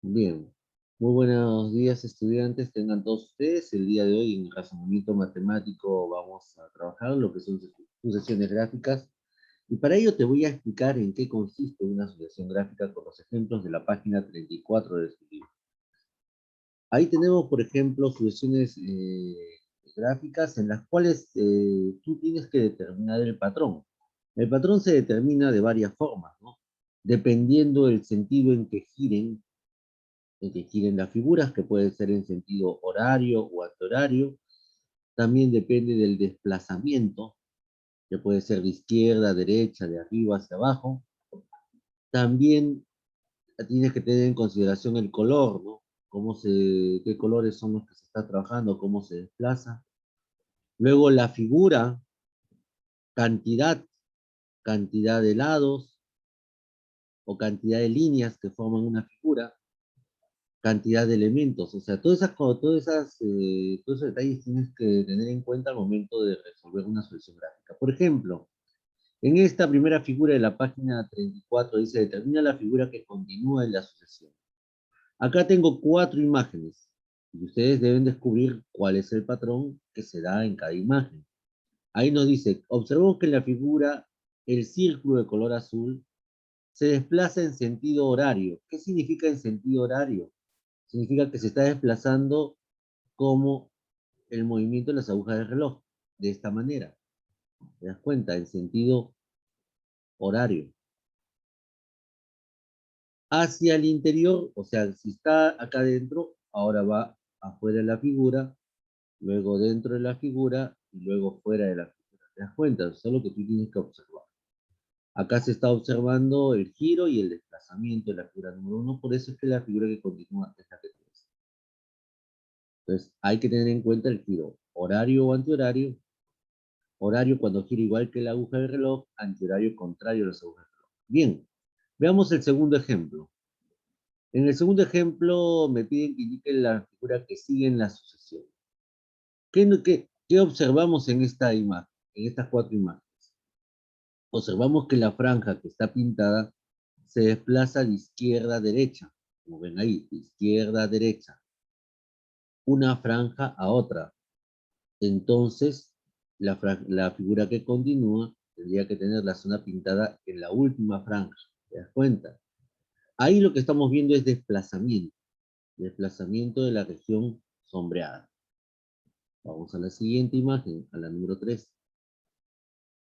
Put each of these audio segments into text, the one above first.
Bien, muy buenos días estudiantes, tengan todos ustedes. El día de hoy en razonamiento matemático vamos a trabajar lo que son sucesiones gráficas y para ello te voy a explicar en qué consiste una sucesión gráfica con los ejemplos de la página 34 de este libro. Ahí tenemos, por ejemplo, sucesiones gráficas en las cuales tú tienes que determinar el patrón. El patrón se determina de varias formas, ¿no? Dependiendo del sentido en que giren las figuras, que puede ser en sentido horario o antihorario. También depende del desplazamiento, que puede ser de izquierda a derecha, de arriba hacia abajo. También tienes que tener en consideración el color, ¿no? Qué colores son los que se está trabajando, cómo se desplaza. Luego la figura, cantidad, cantidad de lados o cantidad de líneas que forman una figura. Cantidad de elementos, o sea, todos esos detalles tienes que tener en cuenta al momento de resolver una solución gráfica. Por ejemplo, en esta primera figura de la página 34 dice, determina la figura que continúa en la sucesión. Acá tengo 4 imágenes, y ustedes deben descubrir cuál es el patrón que se da en cada imagen. Ahí nos dice, observamos que en la figura el círculo de color azul se desplaza en sentido horario. ¿Qué significa en sentido horario? Significa que se está desplazando como el movimiento de las agujas del reloj, de esta manera. ¿Te das cuenta? En sentido horario. Hacia el interior, o sea, si está acá adentro, ahora va afuera de la figura, luego dentro de la figura y luego fuera de la figura. ¿Te das cuenta? Eso es lo que tú tienes que observar. Acá se está observando el giro y el desplazamiento de la figura número 1, por eso es que la figura que continúa es la que tienes. Entonces, hay que tener en cuenta el giro horario o antihorario. Horario cuando gira igual que la aguja del reloj, antihorario contrario a las agujas del reloj. Bien, veamos el segundo ejemplo. En el segundo ejemplo me piden que indique la figura que sigue en la sucesión. ¿Qué observamos en esta imagen, en estas 4 imágenes? Observamos que la franja que está pintada se desplaza de izquierda a derecha, como ven ahí, de izquierda a derecha, una franja a otra. Entonces, la figura que continúa tendría que tener la zona pintada en la última franja. ¿Te das cuenta? Ahí lo que estamos viendo es desplazamiento de la región sombreada. Vamos a la siguiente imagen, a la número 3.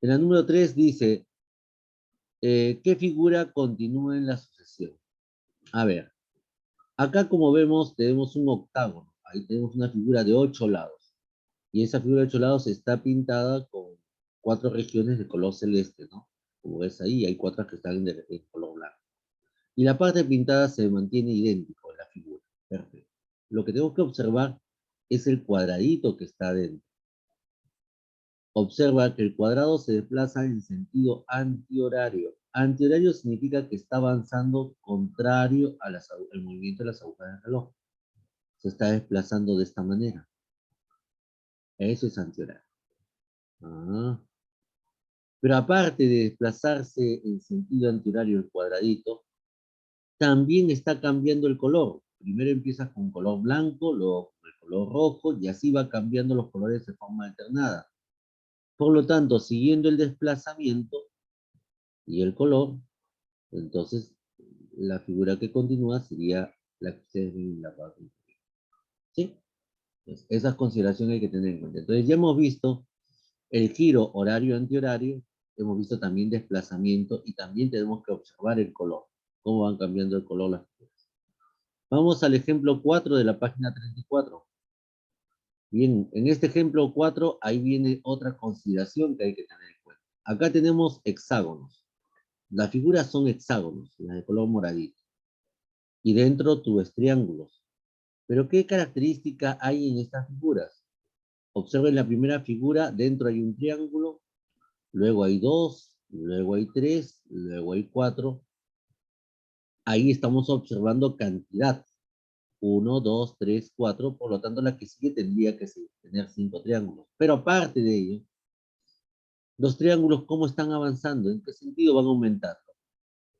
En la número 3 dice, ¿qué figura continúa en la sucesión? A ver, acá como vemos tenemos un octágono. Ahí tenemos una figura de 8 lados. Y esa figura de 8 lados está pintada con 4 regiones de color celeste, ¿no? Como ves ahí, hay 4 que están en color blanco. Y la parte pintada se mantiene idéntico en la figura. Perfecto. Lo que tengo que observar es el cuadradito que está dentro. Observa que el cuadrado se desplaza en sentido antihorario. Antihorario significa que está avanzando contrario al movimiento de las agujas del reloj. Se está desplazando de esta manera. Eso es antihorario. Ah. Pero aparte de desplazarse en sentido antihorario el cuadradito, también está cambiando el color. Primero empieza con color blanco, luego con el color rojo, y así va cambiando los colores de forma alternada. Por lo tanto, siguiendo el desplazamiento y el color, entonces la figura que continúa sería la que ustedes ven en la parte inferior. ¿Sí? Entonces, esas consideraciones hay que tener en cuenta. Entonces ya hemos visto el giro horario-antihorario, hemos visto también desplazamiento y también tenemos que observar el color, cómo van cambiando el color las figuras. Vamos al ejemplo 4 de la página 34. Bien, en este ejemplo 4, ahí viene otra consideración que hay que tener en cuenta. Acá tenemos hexágonos. Las figuras son hexágonos, las de color moradito. Y dentro tú ves triángulos. Pero ¿qué característica hay en estas figuras? Observen la primera figura, dentro hay un triángulo, luego hay 2, luego hay 3, luego hay 4. Ahí estamos observando cantidad. 1, 2, 3, 4, por lo tanto la que sigue tendría que tener 5 triángulos. Pero aparte de ello, los triángulos, ¿cómo están avanzando? ¿En qué sentido van aumentando?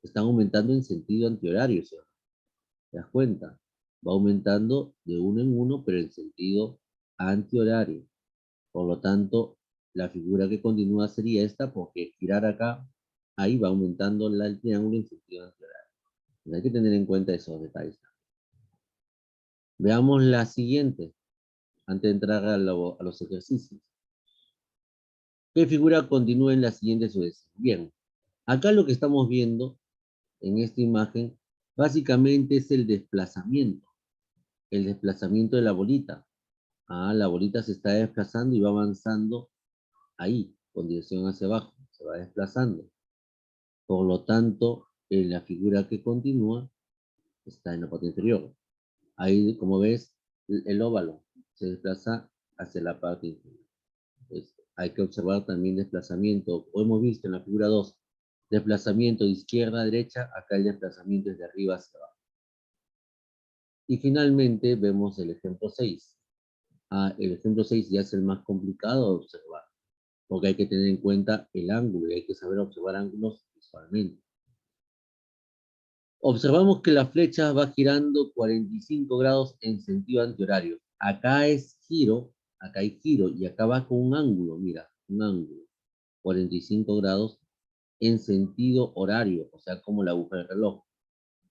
Están aumentando en sentido antihorario, ¿sí? ¿Te das cuenta? Va aumentando de uno en uno, pero en sentido antihorario. Por lo tanto, la figura que continúa sería esta, porque girar acá, ahí va aumentando el triángulo en sentido antihorario. Hay que tener en cuenta esos detalles. Veamos la siguiente, antes de entrar a los ejercicios. ¿Qué figura continúa en la siguiente sucesión? Bien, acá lo que estamos viendo en esta imagen, básicamente es el desplazamiento de la bolita. La bolita se está desplazando y va avanzando ahí, con dirección hacia abajo, se va desplazando. Por lo tanto, en la figura que continúa, está en la parte inferior. Ahí, como ves, el óvalo se desplaza hacia la parte inferior. Entonces, hay que observar también desplazamiento, o hemos visto en la figura 2, desplazamiento de izquierda a derecha, acá el desplazamiento es de arriba hacia abajo. Y finalmente vemos el ejemplo 6. El ejemplo 6 ya es el más complicado de observar, porque hay que tener en cuenta el ángulo y hay que saber observar ángulos visualmente. Observamos que la flecha va girando 45 grados en sentido antihorario. Acá es giro, acá hay giro y acá va con un ángulo, mira, un ángulo, 45 grados en sentido horario, o sea, como la aguja del reloj.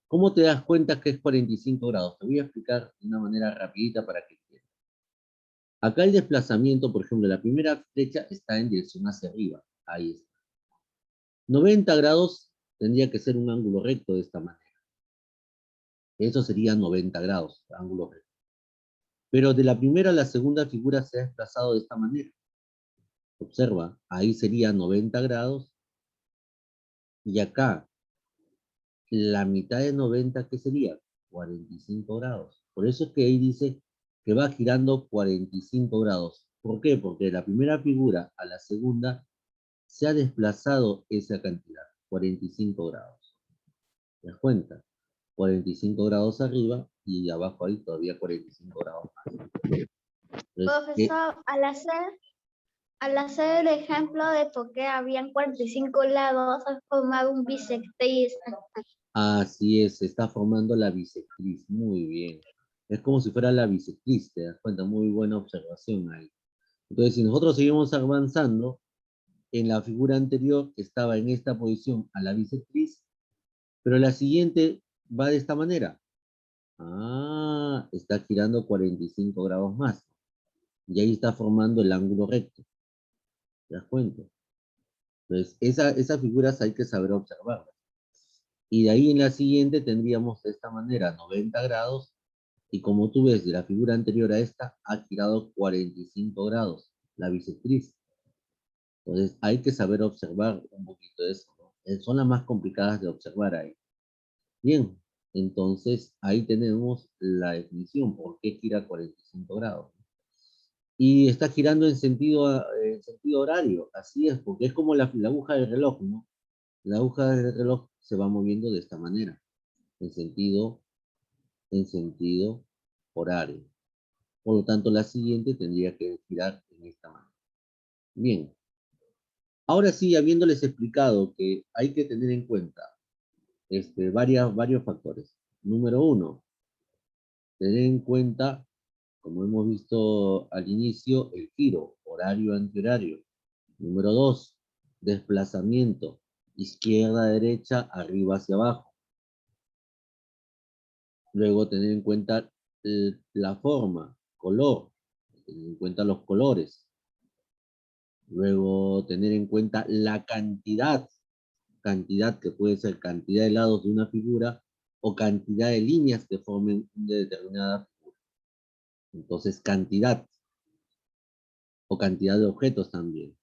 ¿Cómo te das cuenta que es 45 grados? Te voy a explicar de una manera rapidita para que entiendas. Acá el desplazamiento, por ejemplo, la primera flecha está en dirección hacia arriba. Ahí está. 90 grados tendría que ser un ángulo recto de esta manera. Eso sería 90 grados, ángulo recto. Pero de la primera a la segunda figura se ha desplazado de esta manera. Observa, ahí sería 90 grados. Y acá, la mitad de 90, ¿qué sería? 45 grados. Por eso es que ahí dice que va girando 45 grados. ¿Por qué? Porque de la primera figura a la segunda se ha desplazado esa cantidad, 45 grados. ¿Te das cuenta? 45 grados arriba y abajo hay todavía 45 grados más. Entonces, Profesor, al hacer el ejemplo de por qué habían 45 lados, has formado un bisectriz. así es, se está formando la bisectriz. Muy bien. Es como si fuera la bisectriz, te das cuenta, muy buena observación ahí. Entonces, si nosotros seguimos avanzando, en la figura anterior estaba en esta posición a la bisectriz, pero la siguiente va de esta manera. Está girando 45 grados más. Y ahí está formando el ángulo recto. ¿Te das cuenta? Entonces, esas figuras hay que saber observarlas. Y de ahí en la siguiente tendríamos de esta manera 90 grados. Y como tú ves, de la figura anterior a esta, ha girado 45 grados, la bisectriz. Entonces, hay que saber observar un poquito eso, ¿no? Son las más complicadas de observar ahí. Bien, entonces ahí tenemos la definición, por qué gira 45 grados. Y está girando en sentido horario, así es, porque es como la aguja del reloj, ¿no? La aguja del reloj se va moviendo de esta manera, en sentido horario. Por lo tanto, la siguiente tendría que girar en esta manera. Bien. Ahora sí, habiéndoles explicado que hay que tener en cuenta varios factores. Número 1, tener en cuenta, como hemos visto al inicio, el giro, horario antihorario. Número 2, desplazamiento, izquierda a derecha, arriba hacia abajo. Luego tener en cuenta la forma, color, tener en cuenta los colores. Luego tener en cuenta la cantidad que puede ser cantidad de lados de una figura o cantidad de líneas que formen una determinada figura. Entonces, cantidad o cantidad de objetos también.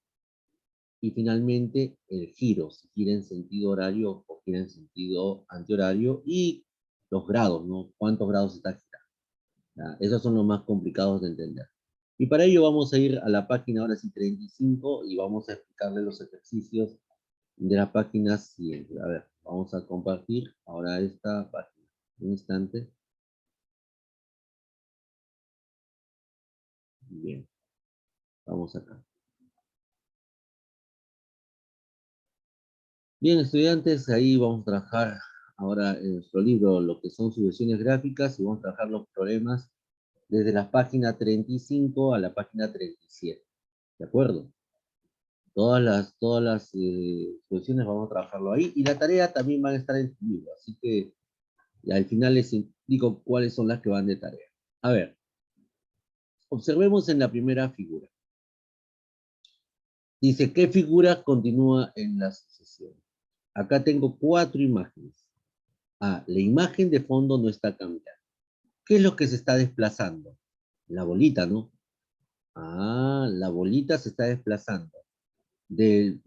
Y finalmente, el giro, si gira en sentido horario o gira en sentido antihorario, y los grados, ¿no? ¿Cuántos grados está girando? ¿Ya? Esos son los más complicados de entender. Y para ello vamos a ir a la página ahora sí 35 y vamos a explicarle los ejercicios de la página siguiente. A ver, vamos a compartir ahora esta página. Un instante. Bien, vamos acá. Bien, estudiantes, ahí vamos a trabajar ahora en nuestro libro lo que son sucesiones gráficas y vamos a trabajar los problemas desde la página 35 a la página 37. ¿De acuerdo? Todas las sucesiones vamos a trabajarlo ahí y la tarea también van a estar en su libro. Así que al final les indico cuáles son las que van de tarea. A ver, observemos en la primera figura. Dice, ¿qué figura continúa en la sucesión? Acá tengo 4 imágenes. Ah, la imagen de fondo no está cambiando. ¿Qué es lo que se está desplazando? La bolita, ¿no? Ah, la bolita se está desplazando. Donde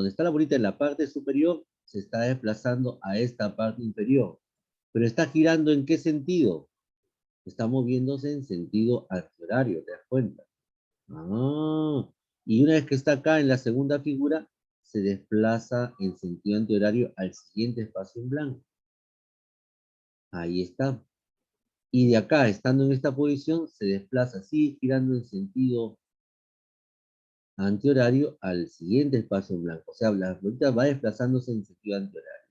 está la bolita en la parte superior, se está desplazando a esta parte inferior. Pero está girando ¿en qué sentido? Está moviéndose en sentido antihorario, ¿te das cuenta? Ah, y una vez que está acá en la segunda figura, se desplaza en sentido antihorario al siguiente espacio en blanco. Ahí está. Y de acá, estando en esta posición, se desplaza así, girando en sentido antihorario al siguiente espacio en blanco. O sea, la bolita va desplazándose en sentido antihorario.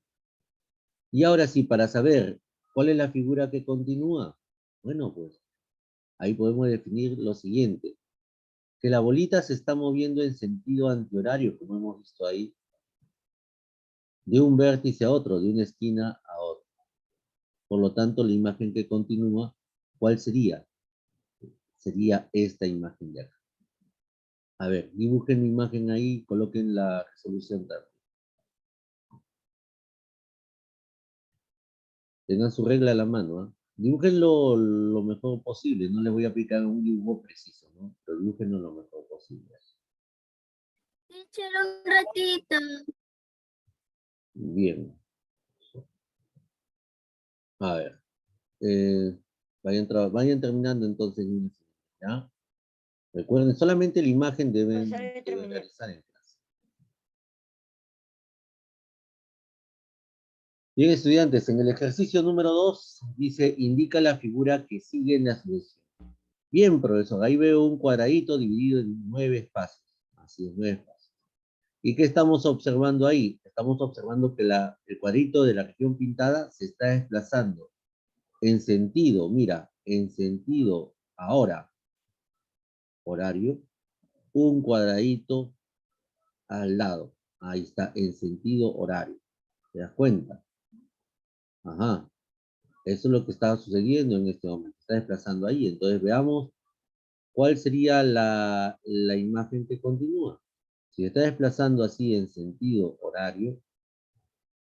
Y ahora sí, para saber cuál es la figura que continúa, bueno, pues ahí podemos definir lo siguiente. Que la bolita se está moviendo en sentido antihorario, como hemos visto ahí, de un vértice a otro, de una esquina a otra. Por lo tanto, la imagen que continúa, ¿cuál sería? Sería esta imagen de acá. A ver, dibujen la imagen ahí, coloquen la resolución también. Tengan su regla a la mano, ¿eh? Dibújenlo lo mejor posible, no les voy a aplicar un dibujo preciso, ¿no? Pero dibújenlo lo mejor posible. Teacher, un ratito. Bien. A ver. Vayan terminando entonces, ¿ya? Recuerden, solamente la imagen deben realizar en clase. Bien, estudiantes, en el ejercicio número 2 dice, indica la figura que sigue en la sucesión. Bien, profesor, ahí veo un cuadradito dividido en 9 espacios. Así es, 9 espacios. ¿Y qué estamos observando ahí? Estamos observando que el cuadrito de la región pintada se está desplazando en sentido, mira, en sentido ahora, horario, un cuadradito al lado. Ahí está, en sentido horario. ¿Te das cuenta? Ajá. Eso es lo que está sucediendo en este momento. Está desplazando ahí. Entonces veamos cuál sería la imagen que continúa. Si está desplazando así en sentido horario,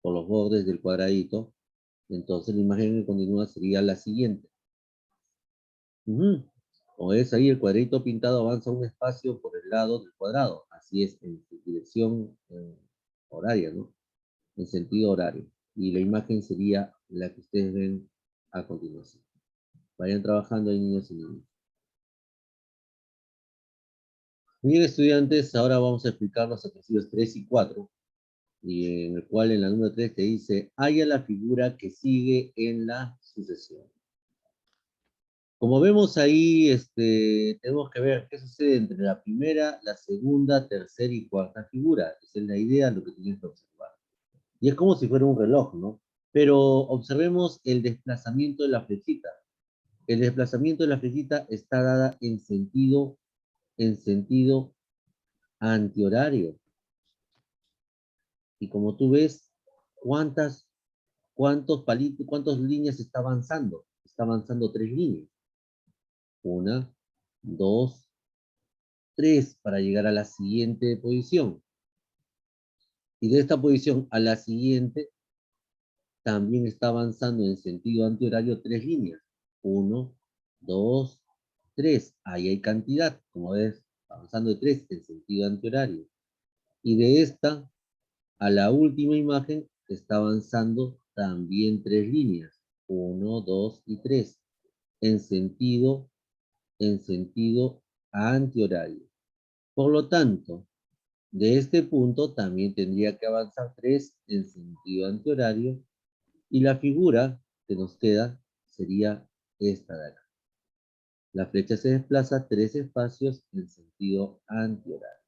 por los bordes del cuadradito, entonces la imagen que continúa sería la siguiente. Como ves ahí, el cuadrito pintado avanza un espacio por el lado del cuadrado. Así es, en dirección horaria, ¿no? En sentido horario. Y la imagen sería la que ustedes ven a continuación. Vayan trabajando ahí, niños y niñas. Bien, estudiantes, ahora vamos a explicar los ejercicios 3 y 4, y en el cual en la número 3 te dice, halla la figura que sigue en la sucesión. Como vemos ahí, tenemos que ver qué sucede entre la primera, la segunda, tercera y cuarta figura. Esa es la idea, lo que tienes que observar. Y es como si fuera un reloj, ¿no? Pero observemos el desplazamiento de la flechita. El desplazamiento de la flechita está dada en sentido antihorario. Y como tú ves, ¿cuántas líneas está avanzando? Está avanzando 3 líneas. 1, 2, 3 para llegar a la siguiente posición. Y de esta posición a la siguiente, también está avanzando en sentido antihorario 3 líneas. 1, 2, 3. Ahí hay cantidad, como ves, avanzando de 3 en sentido antihorario. Y de esta a la última imagen está avanzando también 3 líneas. 1, 2 y 3. En sentido antihorario. Por lo tanto, de este punto también tendría que avanzar 3 en sentido antihorario y la figura que nos queda sería esta de acá. La flecha se desplaza 3 espacios en sentido antihorario.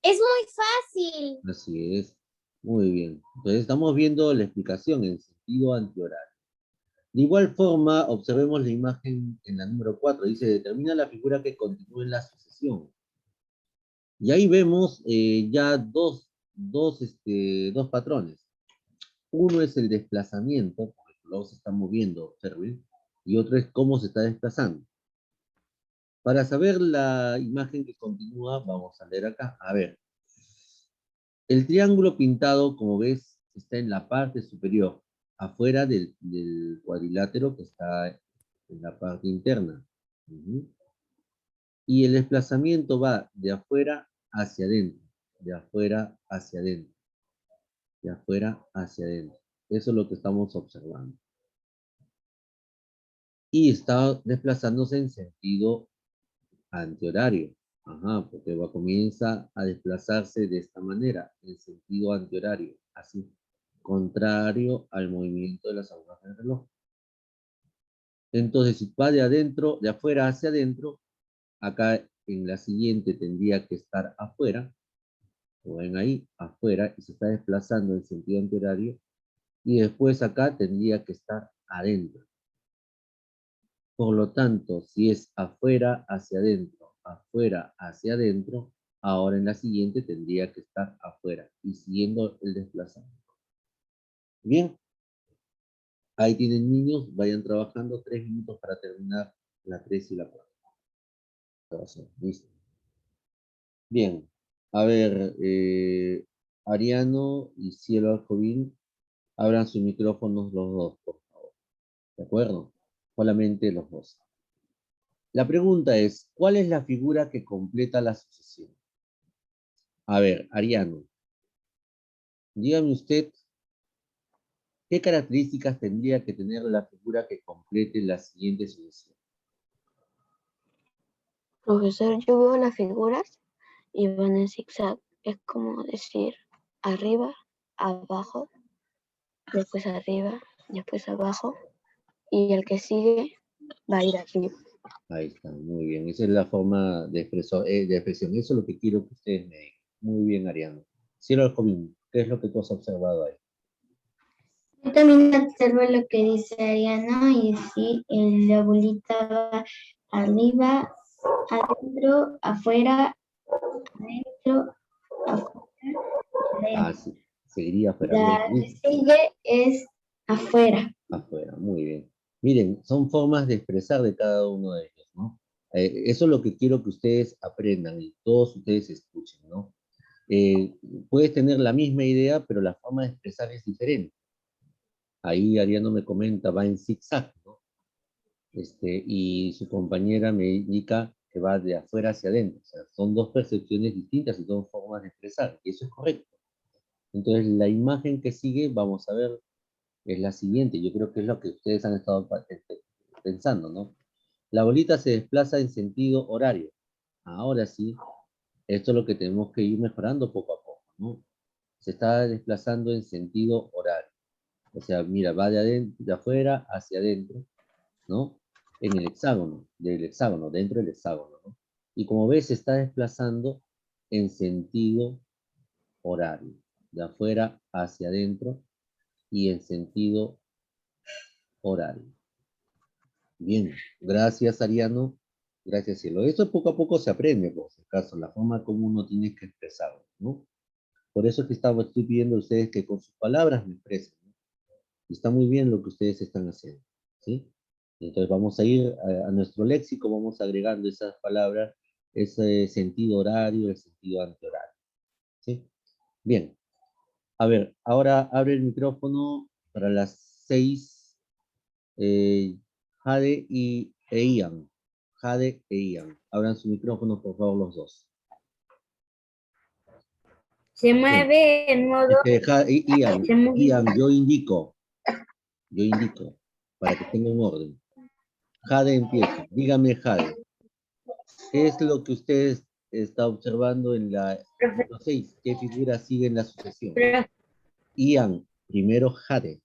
Es muy fácil. Así es. Muy bien. Entonces estamos viendo la explicación en sentido sentido antihorario. De igual forma, observemos la imagen en la número 4. Dice, determina la figura que continúe en la sucesión. Y ahí vemos ya dos patrones. Uno es el desplazamiento, porque el globo se está moviendo, observen, y otro es cómo se está desplazando. Para saber la imagen que continúa, vamos a leer acá. A ver, el triángulo pintado, como ves, está en la parte superior, afuera del cuadrilátero que está en la parte interna. Y el desplazamiento va de afuera hacia adentro, de afuera hacia adentro, de afuera hacia adentro. Eso es lo que estamos observando. Y está desplazándose en sentido antihorario. Ajá, porque comienza a desplazarse de esta manera, en sentido antihorario, así, contrario al movimiento de las agujas del reloj. Entonces, si va de adentro, de afuera hacia adentro, acá en la siguiente tendría que estar afuera, lo ven ahí, afuera, y se está desplazando en sentido antihorario, y después acá tendría que estar adentro. Por lo tanto, si es afuera hacia adentro, ahora en la siguiente tendría que estar afuera y siguiendo el desplazamiento. Bien, ahí tienen niños, vayan trabajando 3 minutos para terminar la 3 y la 4. Listo. Bien, a ver, Ariano y Cielo Alcobín, abran sus micrófonos los dos, por favor. ¿De acuerdo? Solamente los dos. La pregunta es, ¿cuál es la figura que completa la sucesión? A ver, Ariano, dígame usted, ¿qué características tendría que tener la figura que complete la siguiente sucesión? Profesor, yo veo las figuras y van en zigzag. Es como decir arriba, abajo, después arriba, después abajo, y el que sigue va a ir arriba. Ahí está, muy bien. Esa es la forma de expresión. Eso es lo que quiero que ustedes me digan. Muy bien, Ariano. Cielo Alcobín, ¿qué es lo que tú has observado ahí? Yo también observo lo que dice Ariana y sí, la bolita va arriba, adentro, afuera, adentro, afuera, Ah, adentro. sí, seguiría afuera. La que sigue es afuera. Afuera, muy bien. Miren, son formas de expresar de cada uno de ellos, ¿no? Eso es lo que quiero que ustedes aprendan y todos ustedes escuchen, ¿no? Puedes tener la misma idea, pero la forma de expresar es diferente. Ahí Ariano me comenta, va en zigzag, ¿no? Y su compañera me indica que va de afuera hacia adentro. O sea, son dos percepciones distintas y dos formas de expresar, y eso es correcto. Entonces, la imagen que sigue, vamos a ver, es la siguiente. Yo creo que es lo que ustedes han estado pensando, ¿no? La bolita se desplaza en sentido horario. Ahora sí, esto es lo que tenemos que ir mejorando poco a poco, ¿no? Se está desplazando en sentido horario. O sea, mira, va de afuera hacia adentro, ¿no? En el hexágono, dentro del hexágono, ¿no? Y como ves, se está desplazando en sentido horario, de afuera hacia adentro y en sentido horario. Bien, gracias Ariano, gracias Cielo. Eso poco a poco se aprende, por si acaso, la forma como uno tiene que expresarlo, ¿no? Por eso es que estoy pidiendo a ustedes que con sus palabras me expresen, ¿no? Y está muy bien lo que ustedes están haciendo, ¿sí? Entonces vamos a ir a nuestro léxico, vamos agregando esas palabras, ese sentido horario, el sentido antihorario, ¿sí? Bien, a ver, ahora abre el micrófono para las 6, Jade e Ian. Jade e Ian. Abran su micrófono, por favor, los dos. Se mueve en modo... Ian, yo indico, para que tenga un orden. Jade empieza. Dígame, Jade, ¿qué es lo que usted está observando en la 6? ¿Qué figura sigue en la sucesión? Ian, primero Jade.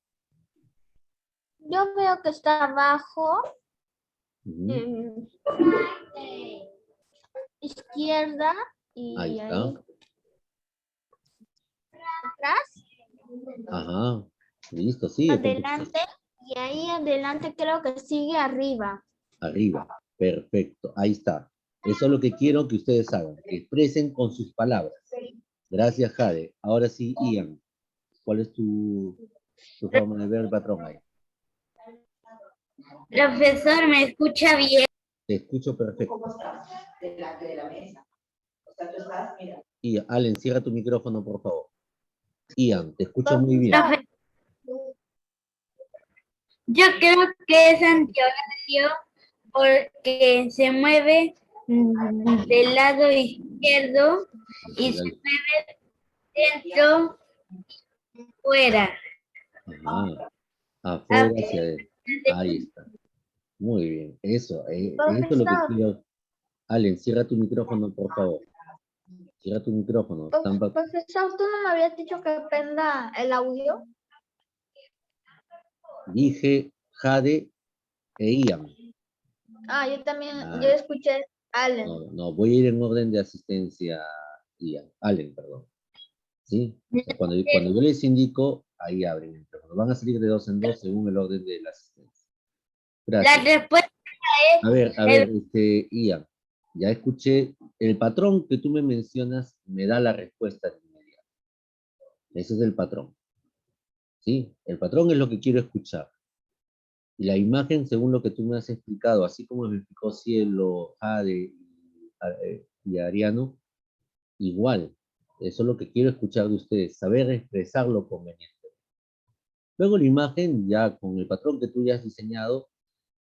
Yo veo que está abajo, izquierda y Ahí está. ahí atrás. Ajá. Listo, sigue. Adelante, y ahí adelante creo que sigue arriba. Arriba. Perfecto. Ahí está. Eso es lo que quiero que ustedes hagan. Que expresen con sus palabras. Gracias, Jade. Ahora sí, Ian. ¿Cuál es tu forma de ver el patrón ahí? Profesor, ¿me escucha bien? Te escucho perfecto. Y Allen, cierra tu micrófono, por favor. Ian, te escucho muy bien. Profe, yo creo que es antihorario porque se mueve del lado izquierdo y se mueve dentro y fuera. Ajá. Afuera hacia adentro. Ahí está. Muy bien. Eso es lo que quiero. Allen, cierra tu micrófono, por favor. Cierra tu micrófono. Profesor, ¿tú no me habías dicho que prenda el audio? Dije Jade e Ian. Ah, yo también, Ah. yo escuché Allen. No, voy a ir en orden de asistencia, Ian. Allen, perdón. ¿Sí? Cuando yo les indico, ahí abren el micrófono. Van a salir de 2 en 2 según el orden de la asistencia. Gracias. La respuesta A ver, Ian, ya escuché, el patrón que tú me mencionas me da la respuesta de inmediato. Ese es el patrón. ¿Sí? El patrón es lo que quiero escuchar. Y la imagen, según lo que tú me has explicado, así como me explicó Cielo, Jade y Ariano, igual. Eso es lo que quiero escuchar de ustedes, saber expresarlo conveniente. Luego la imagen, ya con el patrón que tú ya has diseñado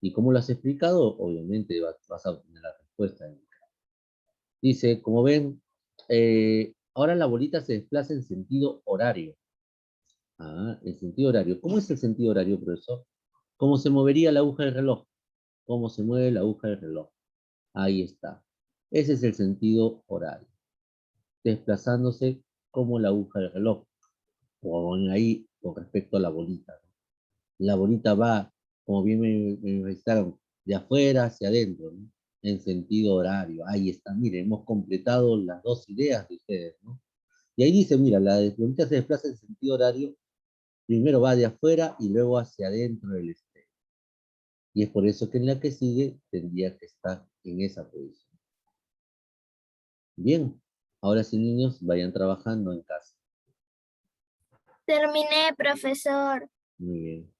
y cómo lo has explicado, obviamente vas a obtener la respuesta. Dice, como ven, ahora la bolita se desplaza en sentido horario. Ah, en sentido horario. ¿Cómo es el sentido horario, profesor? ¿Cómo se movería la aguja del reloj? ¿Cómo se mueve la aguja del reloj? Ahí está. Ese es el sentido horario. Desplazándose como la aguja del reloj. Como ven ahí, con respecto a la bolita. La bolita va, como bien me registraron, de afuera hacia adentro, ¿no? En sentido horario. Ahí está. Miren, hemos completado las dos ideas de ustedes, ¿no? Y ahí dice, mira, la bolita se desplaza en sentido horario. Primero va de afuera y luego hacia adentro del espejo. Y es por eso que en la que sigue tendría que estar en esa posición. Bien, ahora sí, niños, vayan trabajando en casa. Terminé, profesor. Muy bien.